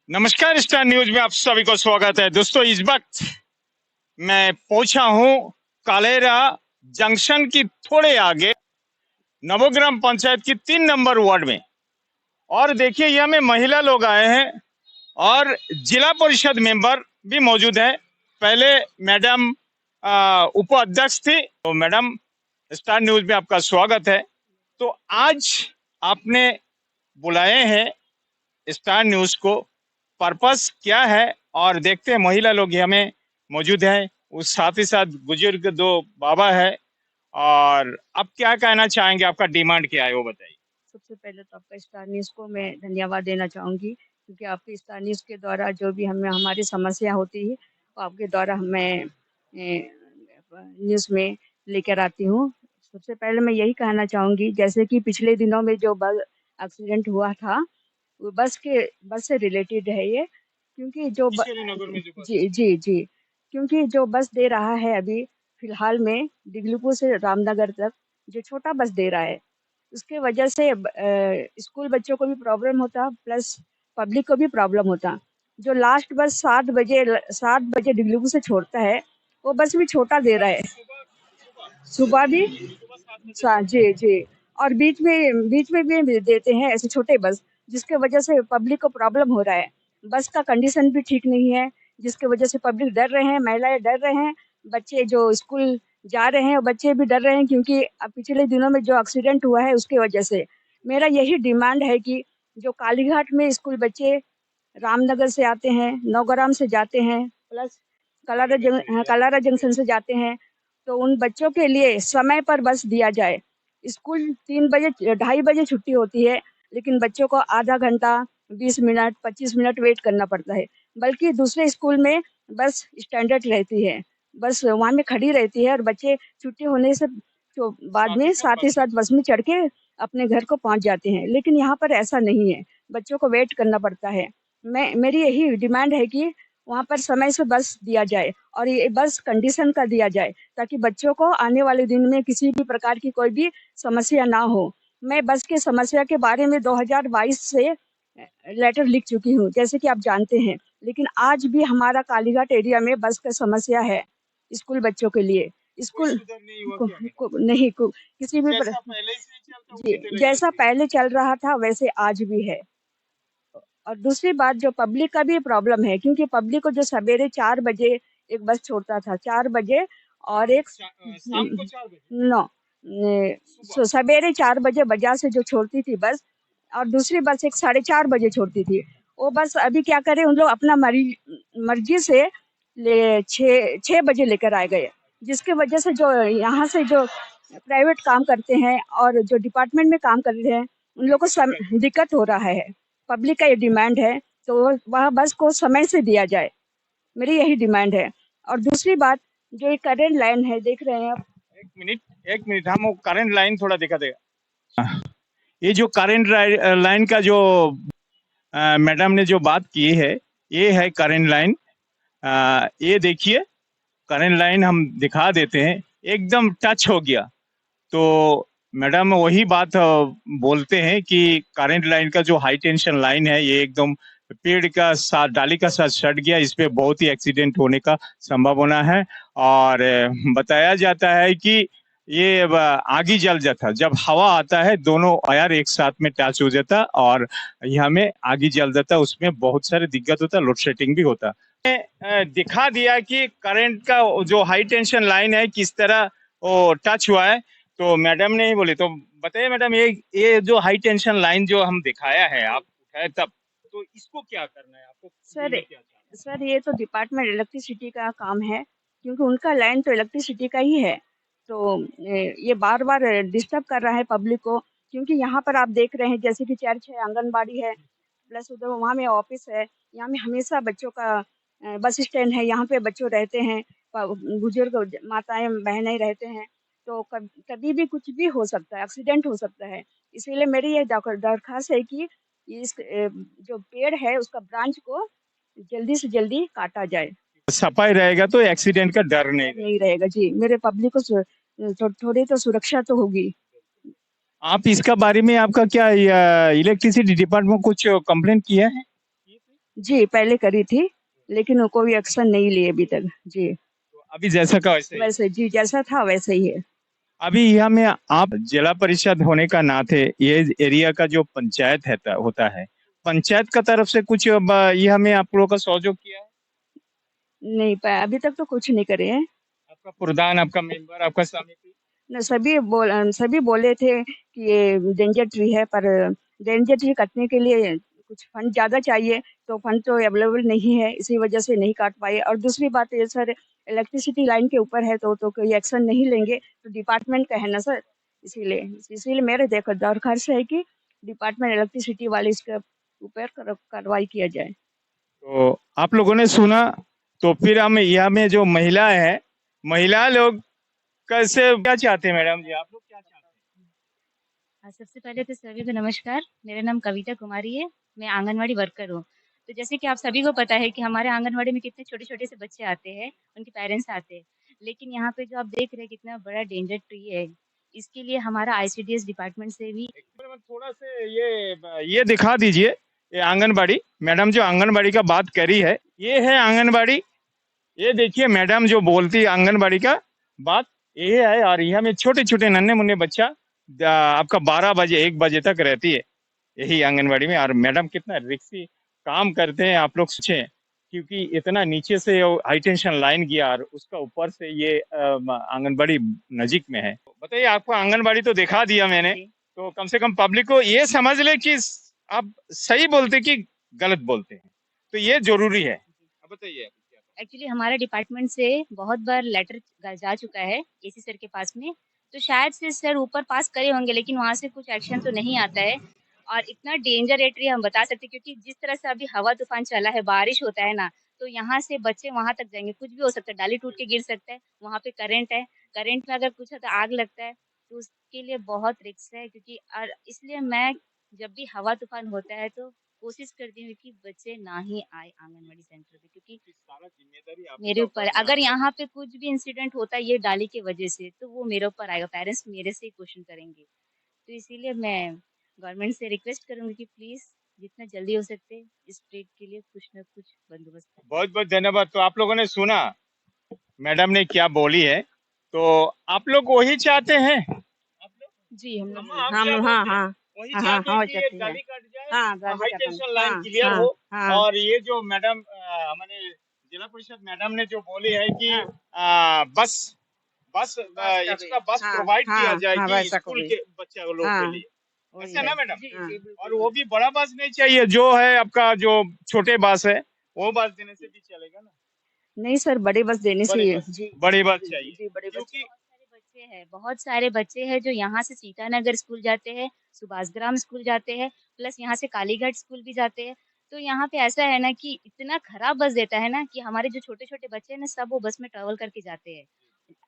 नमस्कार, star news में आप सभी को स्वागत है। दोस्तों, इस वक्त मैं पहुंचा हूं कालेरा जंक्शन की थोड़े आगे नवोग्राम पंचायत की 3 नंबर वार्ड में। और देखिए, यहां में महिला लोग आए हैं और जिला परिषद मेंबर भी मौजूद है। पहले मैडम उपाध्यक्ष थी। तो मैडम, स्टार न्यूज में आपका स्वागत है। तो आज आपने बुलाए हैं स्टार न्यूज को, पर्पस क्या है? और देखते हैं, महिला लोग हमें मौजूद है, उस साथ ही साथ बुजुर्ग दो बाबा है। और आप क्या कहना चाहेंगे, आपका डिमांड क्या है वो बताइए। सबसे पहले तो आपका स्टार न्यूज़ को मैं धन्यवाद देना चाहूँगी, क्योंकि आपके स्टार न्यूज़ के द्वारा जो भी हमें हमारी समस्या होती है, वो आपके द्वारा मैं न्यूज़ में लेकर आती हूँ। सबसे पहले मैं यही कहना चाहूँगी, जैसे कि पिछले दिनों में जो बस एक्सीडेंट हुआ था, वो बस से रिलेटेड है ये, क्योंकि जो किशोरीनगर में जो बस जी जी जी, क्योंकि जो बस दे रहा है अभी फिलहाल में डिगलुपुर से रामनगर तक, जो छोटा बस दे रहा है, उसके वजह से स्कूल बच्चों को भी प्रॉब्लम होता, प्लस पब्लिक को भी प्रॉब्लम होता। जो लास्ट बस 7 बजे डिगलुपुर से छोड़ता है, वो बस भी छोटा दे रहा है। सुबह भी सुबह 7 बजे छोड़ता जी है। जी, और बीच में भी देते हैं ऐसे छोटे बस, जिसके वजह से पब्लिक को प्रॉब्लम हो रहा है। बस का कंडीशन भी ठीक नहीं है, जिसके वजह से पब्लिक डर रहे हैं, महिलाएं डर रहे हैं, बच्चे जो स्कूल जा रहे हैं वो बच्चे भी डर रहे हैं, क्योंकि अब पिछले दिनों में जो एक्सीडेंट हुआ है उसके वजह से। मेरा यही डिमांड है कि जो कालीघाट में स्कूल बच्चे रामनगर से आते हैं, नौगराम से जाते हैं, प्लस कलारा जंक्शन से जाते हैं, तो उन बच्चों के लिए समय पर बस दिया जाए। स्कूल 3 बजे 2:30 बजे छुट्टी होती है, लेकिन बच्चों को आधा घंटा 20 मिनट 25 मिनट वेट करना पड़ता है। बल्कि दूसरे स्कूल में बस स्टैंडर्ड रहती है, बस वहाँ में खड़ी रहती है, और बच्चे छुट्टी होने से तो बाद साथ ही में साथ साथ ही बस साथ बस में चढ़ के अपने घर को पहुंच जाते हैं। लेकिन यहाँ पर ऐसा नहीं है, बच्चों को वेट करना पड़ता है। मेरी यही डिमांड है कि वहाँ पर समय से बस दिया जाए, और ये बस कंडीशन का दिया जाए, ताकि बच्चों को आने वाले दिन में किसी भी प्रकार की कोई भी समस्या ना हो। मैं बस की समस्या के बारे में 2022 से लेटर लिख चुकी हूँ, जैसे कि आप जानते हैं। लेकिन आज भी हमारा कालीघाट एरिया में बस का समस्या है स्कूल बच्चों के लिए। कोई स्कूल सुधर नहीं हुआ को, क्या मैडम? को, नहीं को, किसी भी जैसा पहले से ही चलता जी, उसी चलेगा जैसा ऐसे। पहले चल रहा था वैसे आज भी है। और दूसरी बात, जो पब्लिक का भी प्रॉब्लम है, क्योंकि पब्लिक को जो सवेरे 4 बजे एक बस छोड़ता था, 4 बजे, और एक शाम को 4 बजे नो सुबह। सवेरे 4 बजे बजाज से जो छोड़ती थी बस, और दूसरी बस एक 4:30 बजे छोड़ती थी। वो बस अभी क्या करे, उन लोग अपना मर्जी से 6 बजे लेकर आ गए, जिसके वजह से जो यहाँ से जो प्राइवेट काम करते हैं और जो डिपार्टमेंट में काम कर रहे हैं, उन लोग को दिक्कत हो रहा है। पब्लिक का ये डिमांड है, तो वह बस को समय से दिया जाए, मेरी यही डिमांड है। और दूसरी बात, जो ये करेंट लाइन है, देख रहे हैं आप। एक मिनट, एक मिनट, हम वो करंट लाइन थोड़ा दिखा देगा। ये जो करंट लाइन का जो मैडम ने जो बात की है, ये है करंट लाइन। ये देखिए, करंट लाइन हम दिखा देते हैं, एकदम टच हो गया। तो मैडम वही बात बोलते हैं कि करंट लाइन का जो हाई टेंशन लाइन है, ये एकदम पेड़ का साथ, डाली का साथ सट गया। इस पे बहुत ही एक्सीडेंट होने का संभावना है। और बताया जाता है कि ये आगी जल जाता, जब हवा आता है दोनों वायर एक साथ में टच हो जाता और यहाँ में आगी जल जाता। उसमें बहुत सारे दिक्कत होता, लोड शेडिंग भी होता। दिखा दिया कि करंट का जो हाई टेंशन लाइन है किस तरह वो टच हुआ है। तो मैडम ने ही बोले, तो बताइए मैडम, ये जो हाई टेंशन लाइन जो हम दिखाया है, आप उठाए तब, तो इसको क्या करना है आपको, सर देना क्या चाहना सर ये तो डिपार्टमेंट इलेक्ट्रिसिटी का काम है, क्योंकि उनका लाइन तो इलेक्ट्रिसिटी का ही है। तो ये बार बार डिस्टर्ब कर रहा है पब्लिक को, क्योंकि यहाँ पर आप देख रहे हैं, जैसे कि चर्च है, आंगनबाड़ी है, प्लस उधर वहाँ में ऑफिस है। यहाँ में हमेशा बच्चों का बस स्टैंड है, यहाँ पे बच्चों रहते हैं, बुजुर्ग माताएं बहनें रहते हैं। तो कभी भी कुछ भी हो सकता है, एक्सीडेंट हो सकता है। इसीलिए मेरी ये दरखास्त है कि इस जो पेड़ है उसका ब्रांच को जल्दी से जल्दी काटा जाए। है। सफाई रहेगा तो एक्सीडेंट का डर नहीं डर रहेगा। नहीं रहेगा जी, मेरे पब्लिक को थोड़ी तो सुरक्षा तो होगी। आप इसका बारे में आपका क्या इलेक्ट्रिसिटी डिपार्टमेंट कुछ कंप्लेंट किया है? जी, पहले करी थी, लेकिन वो कोई एक्शन नहीं लिए अभी तक। जी, तो अभी जैसा का वैसे ही है। वैसे जी जैसा था वैसे ही है। अभी यहाँ में आप जिला परिषद होने का नाते ये एरिया का जो पंचायत है होता है, पंचायत का तरफ से कुछ यहाँ में आप लोगों का सहयोग किया है? नहीं प अभी तक तो कुछ नहीं करे हैं। आपका प्रधान, आपका मेंबर, आपका समिति? न सभी बोले थे कि ये डेंजर ट्री है, पर डेंजर ट्री काटने के लिए कुछ फंड ज़्यादा चाहिए, तो फंड तो अवेलेबल नहीं है, इसी वजह से नहीं काट पाए। और दूसरी बात ये सर, इलेक्ट्रिसिटी लाइन के ऊपर है, तो कोई एक्शन नहीं लेंगे, तो डिपार्टमेंट का है ना सर, इसीलिए इसीलिए मेरे देखो दरख्वास्त है कि डिपार्टमेंट इलेक्ट्रिसिटी वाले इसके ऊपर कार्रवाई किया जाए। तो आप लोगों ने सुना, तो फिर हम यहाँ में जो महिला है, महिला लोग कैसे क्या चाहते हैं मैडम जी, आप लोग क्या चाहते हैं? सबसे पहले तो सभी को नमस्कार। मेरा नाम कविता कुमारी है। मैं आंगनवाड़ी वर्कर हूँ। तो जैसे कि आप सभी को पता है कि हमारे आंगनवाड़ी में कितने छोटे-छोटे से बच्चे आते हैं, उनके पेरेंट्स आते हैं। लेकिन यहाँ पे जो आप देख रहे हैं कितना बड़ा डेंजर ट्री है, इसके लिए हमारा आईसीडीएस डिपार्टमेंट से भी एक बार मैं थोड़ा से ये दिखा दीजिए, ये आंगनबाड़ी, मैडम जो आंगनबाड़ी का बात करी है, ये है आंगनबाड़ी। ये देखिए मैडम जो बोलती है आंगनबाड़ी का बात, ये है। और यहाँ में छोटे छोटे नन्हे मुन्ने बच्चा आपका 12 बजे 1 बजे तक रहती है यही आंगनबाड़ी में। और मैडम कितना रिक्सी काम करते हैं आप लोग सोचें, क्योंकि इतना नीचे से हाई टेंशन लाइन गया और उसका ऊपर से ये आंगनबाड़ी नजीक में है। बताइए, आपको आंगनबाड़ी तो दिखा दिया मैंने, जी। तो कम से कम पब्लिक को ये समझ ले कि आप सही बोलते कि गलत बोलते हैं, तो ये जरूरी है। अब बताइए। एक्चुअली हमारे डिपार्टमेंट से बहुत बार लेटर जा चुका है एसी सर के पास में, तो शायद से सर ऊपर पास करे होंगे, लेकिन वहाँ से कुछ एक्शन तो नहीं आता है। और इतना डेंजर एरिया हम बता सकते हैं, क्योंकि जिस तरह से अभी हवा तूफान चला है, बारिश होता है ना, तो यहाँ से बच्चे वहाँ तक जाएंगे, कुछ भी हो सकता है, डाली टूट के गिर सकता है, वहाँ पे करंट है, करंट में अगर कुछ है तो आग लगता है, तो उसके लिए बहुत रिस्क है। क्योंकि और इसलिए मैं जब भी हवा तूफान होता है तो कोशिश करती हूँ कि बच्चे ना ही आए आंगनवाड़ी सेंटर पे, क्योंकि सारा जिम्मेदारी आप मेरे ऊपर है। अगर यहाँ पे कुछ भी इंसिडेंट होता है ये डाली की वजह से, तो वो मेरे ऊपर आएगा, पेरेंट्स मेरे से ही क्वेश्चन करेंगे। तो इसीलिए मैं गवर्नमेंट से रिक्वेस्ट करूंगी कि प्लीज जितना जल्दी हो सकते इस ट्रेड के लिए कुछ ना कुछ बंदोबस्त करें। बहुत बहुत धन्यवाद। तो आप लोगों ने सुना मैडम ने क्या बोली है, तो आप लोग वही चाहते हैं। आप लोग जी हम लोग हम हम क्या हाँ बोलते हैं, हाँ वही हाँ हाँ चाहते हैं हाँ कि ये चाहती है। गली कट जाए, हाँ गाड़ी हाई का काम टेंशन लाइन हाँ क्लियर हाँ हो। हाँ और ये जो मैडम हमारे जिला परिषद मैडम ने जो बोली है कि हाँ बस बस बस का भी एक्स्ट्रा बस हाँ प्रोवाइड किया हाँ हाँ जाएगी वैसा को स्कूल भी के बच्चे लोग के हाँ लिए, वही ऐसा है ना मैडम? जी जी और बिल्कुल वो भी बड़ा बस नहीं चाहिए, जो है आपका जो छोटे बस है वो बस देने से भी चलेगा ना? नहीं सर बड़े बस देने से बड़ी बस, जी बड़ी बस जी चाहिए, जी बड़े बस क्योंकि बहुत सारे बच्चे हैं जो यहाँ से सीतानगर स्कूल जाते हैं, सुभाषग्राम स्कूल जाते हैं, प्लस यहाँ से कालीघाट स्कूल भी जाते हैं। तो यहाँ पे ऐसा है ना कि इतना खराब बस देता है ना कि हमारे जो छोटे-छोटे बच्चे हैं ना, सब वो बस में ट्रैवल करके जाते हैं।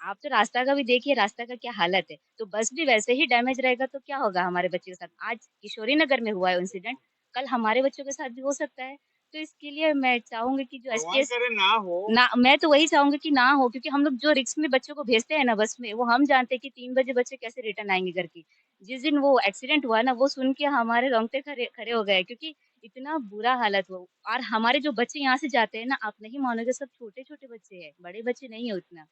आप तो रास्ता का भी देखिए, रास्ता का क्या हालत है। तो बस भी वैसे ही डैमेज रहेगा तो क्या होगा हमारे बच्चे के साथ। आज किशोरी नगर में हुआ है इंसिडेंट, कल हमारे बच्चों के साथ भी हो सकता है। तो इसके लिए मैं चाहूँगी कि जो भगवान एसटीएस करे ना हो। ना, मैं तो वही चाहूँगी कि ना हो, क्योंकि हम लोग जो रिस्क में बच्चों को भेजते हैं ना बस में, वो हम जानते हैं कि 3 बजे बच्चे कैसे रिटर्न आएँगे घर की। जिस दिन वो एक्सीडेंट हुआ ना, वो सुन के हमारे रोंगटे खड़े खड़े हो गए, क्योंकि इतना बुरा हालत हुआ। और हमारे जो बच्चे यहाँ से जाते हैं ना, आप नहीं मानोगे, सब छोटे-छोटे बच्चे हैं, बड़े बच्चे नहीं है उतना।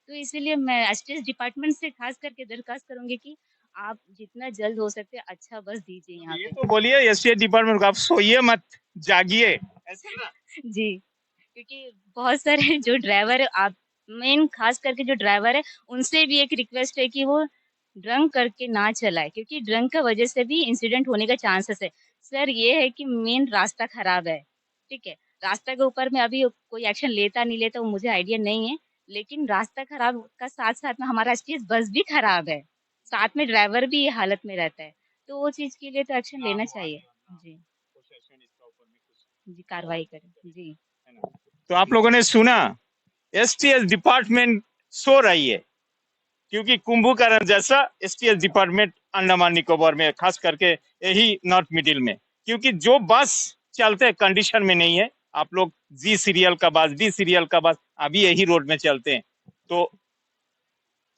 तो इसीलिए मैं एसटीएस डिपार्टमेंट से खास करके दरख्वास्त करूँगी कि आप जितना जल्द हो सके अच्छा बस दीजिए यहाँ ये पे। तो बोलिए एसटीएस डिपार्टमेंट को, आप सोइए मत, जागिए, ऐसा ना? जी, क्योंकि बहुत सारे जो ड्राइवर है, आप मेन खास करके जो ड्राइवर है, उनसे भी एक रिक्वेस्ट है कि वो ड्रंक करके ना चलाए, क्योंकि ड्रंक का वजह से भी इंसिडेंट होने का चांसेस है। सर ये है कि मेन रास्ता खराब है, ठीक है? रास्ता के ऊपर में अभी कोई एक्शन लेता नहीं लेता वो मुझे आइडिया नहीं है, लेकिन रास्ता खराब का साथ-साथ में हमारा एसटीएस बस भी खराब है। साथ में ड्राइवर भी ये हालत में रहता है, तो वो चीज़ के लिए तो एक्शन ना लेना हो चाहिए। आगे, ना जी, कुछ एक्शन इसका ऊपर में कुछ जी कार्रवाई करें। जी। है ना? तो आप लोगों ने सुना, एसटीएस डिपार्टमेंट सो रही है, क्योंकि कुंभकर्ण जैसा एसटीएस डिपार्टमेंट अंडमान निकोबार में, खास करके यही नॉर्थ मिडिल में, क्योंकि जो बस चलते कंडीशन में नहीं है। आप लोग जी सीरियल का बस, डी सीरियल का बस अभी यही रोड में चलते हैं। तो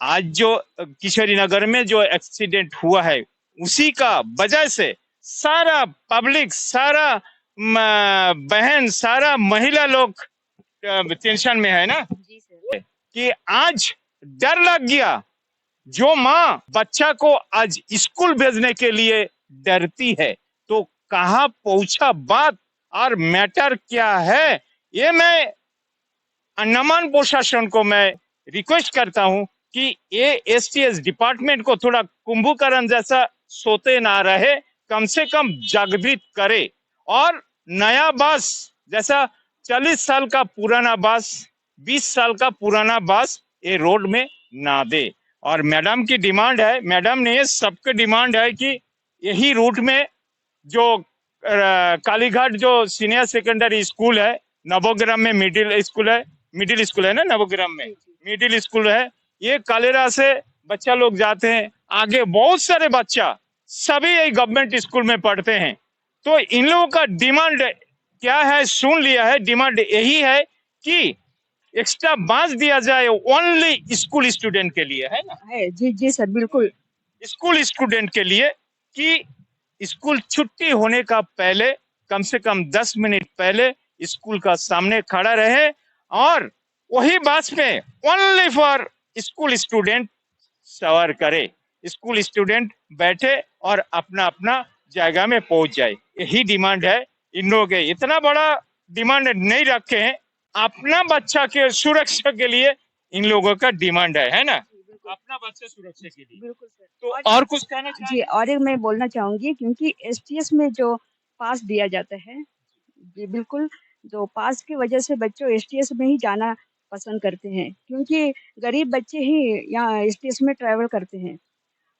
आज जो किशोरी नगर में जो एक्सीडेंट हुआ है, उसी का वजह से सारा पब्लिक, सारा बहन सारा महिला लोग टेंशन में है ना जी सर। कि आज डर लग गया। जो माँ बच्चा को आज स्कूल भेजने के लिए डरती है तो कहाँ पहुंचा बात और मैटर क्या है, ये मैं अंडमान प्रशासन को मैं रिक्वेस्ट करता हूं कि ये एसटीएस डिपार्टमेंट को थोड़ा कुंभकर्ण जैसा सोते ना रहे, कम से कम जागृत करे और नया बस जैसा 40 साल का पुराना बस 20 साल का पुराना बस ये रोड में ना दे। और मैडम की डिमांड है, मैडम ने सबके डिमांड है कि यही रूट में जो कालीघाट जो सीनियर सेकेंडरी स्कूल है, नवोग्राम में मिडिल स्कूल है ना, नवोग्राम में मिडिल स्कूल है, ये कालेरा से बच्चा लोग जाते हैं, आगे बहुत सारे बच्चा सभी यही गवर्नमेंट स्कूल में पढ़ते हैं। तो इन लोगों का डिमांड क्या है, सुन लिया है, डिमांड यही है कि एक्स्ट्रा बस दिया जाए ओनली स्कूल स्टूडेंट के लिए, है ना? है जी जी सर, बिल्कुल। स्कूल स्टूडेंट के लिए कि स्कूल छुट्टी होने का पहले कम से कम 10 मिनट पहले स्कूल का सामने खड़ा रहे और वही बस में ओनली फॉर स्कूल स्टूडेंट सवार करे, स्कूल स्टूडेंट बैठे और अपना अपना जगह में पहुंच जाए। यही डिमांड है इन लोगों के। इतना बड़ा डिमांड नहीं रखे हैं, अपना बच्चा के सुरक्षा के लिए इन लोगों का डिमांड है ना? अपना बच्चा सुरक्षा के लिए। बिल्कुल सर। तो और कुछ कहना जी, चाहिए? और एक मैं बोलना चाहूंगी, क्योंकि एसटीएस में जो पास दिया जाता है, जी बिल्कुल, जो पास की वजह से बच्चों एसटीएस में ही जाना पसंद करते हैं, क्योंकि गरीब बच्चे ही यहाँ एसटीएस में ट्रैवल करते हैं।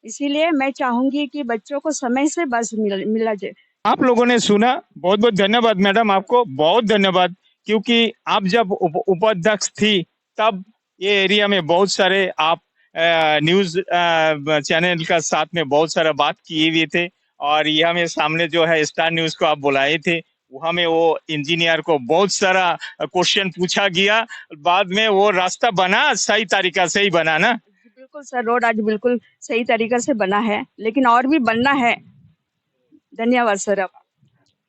इसीलिए मैं चाहूंगी कि बच्चों को समय से बस मिला जाए। आप लोगों ने सुना, बहुत बहुत धन्यवाद मैडम, आपको बहुत धन्यवाद, क्योंकि आप जब उपाध्यक्ष थी तब ये एरिया में बहुत सारे आप न्यूज चैनल का साथ में बहुत सारा बात किए हुए थे और यहाँ में सामने जो है स्टार न्यूज को आप बुलाए थे, वहाँ में वो इंजीनियर को बहुत सारा क्वेश्चन पूछा गया, बाद में वो रास्ता बना, सही तरीका से ही बना ना? बिल्कुल सर, रोड आज बिल्कुल सही तरीके से बना है, लेकिन और भी बनना है। धन्यवाद सर। आप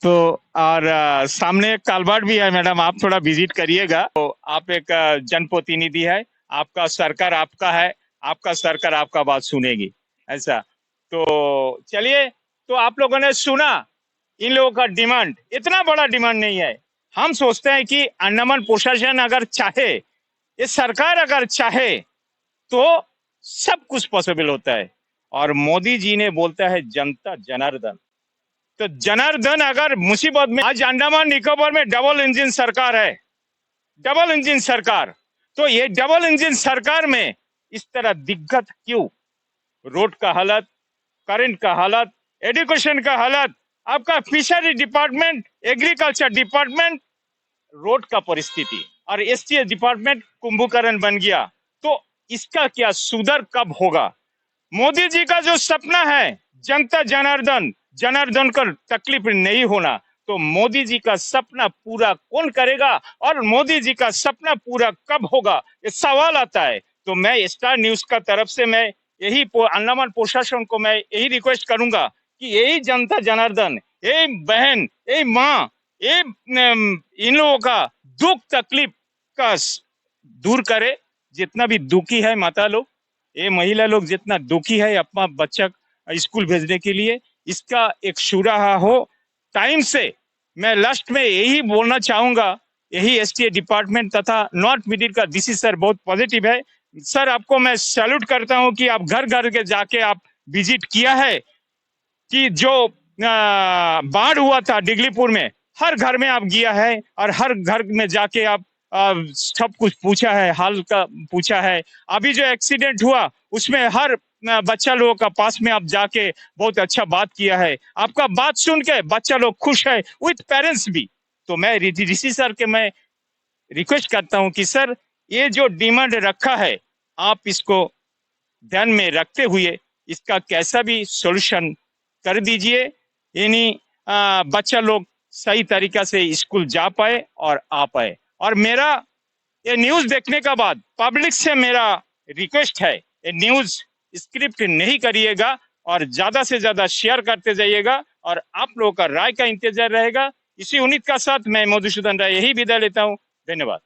तो और सामने एक कालवाड़ भी है मैडम, आप थोड़ा विजिट करिएगा। तो आप एक जनप्रतिनिधि है, आपका सरकार आपका है, आपका सरकार आपका बात सुनेगी, ऐसा। तो चलिए, तो आप लोगों ने सुना इन लोगों का डिमांड, इतना बड़ा डिमांड नहीं है। हम सोचते हैं कि अंडमान प्रशासन अगर चाहे, ये सरकार अगर चाहे तो सब कुछ पॉसिबल होता है। और मोदी जी ने बोलता है जनता जनार्दन, तो जनार्दन अगर मुसीबत में, आज अंडमान निकोबार में डबल इंजन सरकार है, डबल इंजन सरकार, तो ये डबल इंजन सरकार में इस तरह दिक्कत क्यों? रोड का हालत, करंट का हालत, एजुकेशन का हालत, आपका fishery department, agriculture department, road का परिस्थिति, और एसटीएस डिपार्टमेंट कुंभकर्ण बन गया। तो इसका क्या सुधार कब होगा? मोदी जी का जो सपना है जनता जनार्दन, जनार्दन का तकलीफ नहीं होना, तो मोदी जी का सपना पूरा कौन करेगा और मोदी जी का सपना पूरा कब होगा, ये सवाल आता है। तो मैं स्टार न्यूज का तरफ से मैं यही अंडमान प्रशासन को मैं यही रिक्वेस्ट करूंगा कि यही जनता जनार्दन, यही बहन, यही माँ, ये इन लोगों का दुख तकलीफ का दूर करे। जितना भी दुखी है माता लोग, ये महिला लोग जितना दुखी है अपना बच्चा स्कूल भेजने के लिए, इसका एक सुराहा हो टाइम से। मैं लास्ट में यही बोलना चाहूंगा, यही एसटीए डिपार्टमेंट तथा नॉर्थ मिडिल का डीसी सर बहुत पॉजिटिव है सर, आपको मैं सैल्यूट करता हूं कि आप घर घर के जाके आप विजिट किया है कि जो बाढ़ हुआ था डिगलीपुर में, हर घर में आप गया है और हर घर में जाके आप सब कुछ पूछा है, हाल का पूछा है। अभी जो एक्सीडेंट हुआ उसमें हर बच्चा लोगों का पास में आप जाके बहुत अच्छा बात किया है, आपका बात सुन के बच्चा लोग खुश है, विथ पेरेंट्स भी। तो मैं ऋषि सर के मैं रिक्वेस्ट करता हूं कि सर ये जो डिमांड रखा है आप इसको ध्यान में रखते हुए इसका कैसा भी सॉल्यूशन कर दीजिए, यानी बच्चा लोग सही तरीका से स्कूल जा पाए और आ पाए। और मेरा ये न्यूज देखने के बाद पब्लिक से मेरा रिक्वेस्ट है, ये न्यूज स्क्रिप्ट नहीं करिएगा और ज्यादा से ज्यादा शेयर करते जाइएगा और आप लोगों का राय का इंतजार रहेगा। इसी उम्मीद का साथ मैं मधुसूदन राय यही विदा लेता हूँ। धन्यवाद।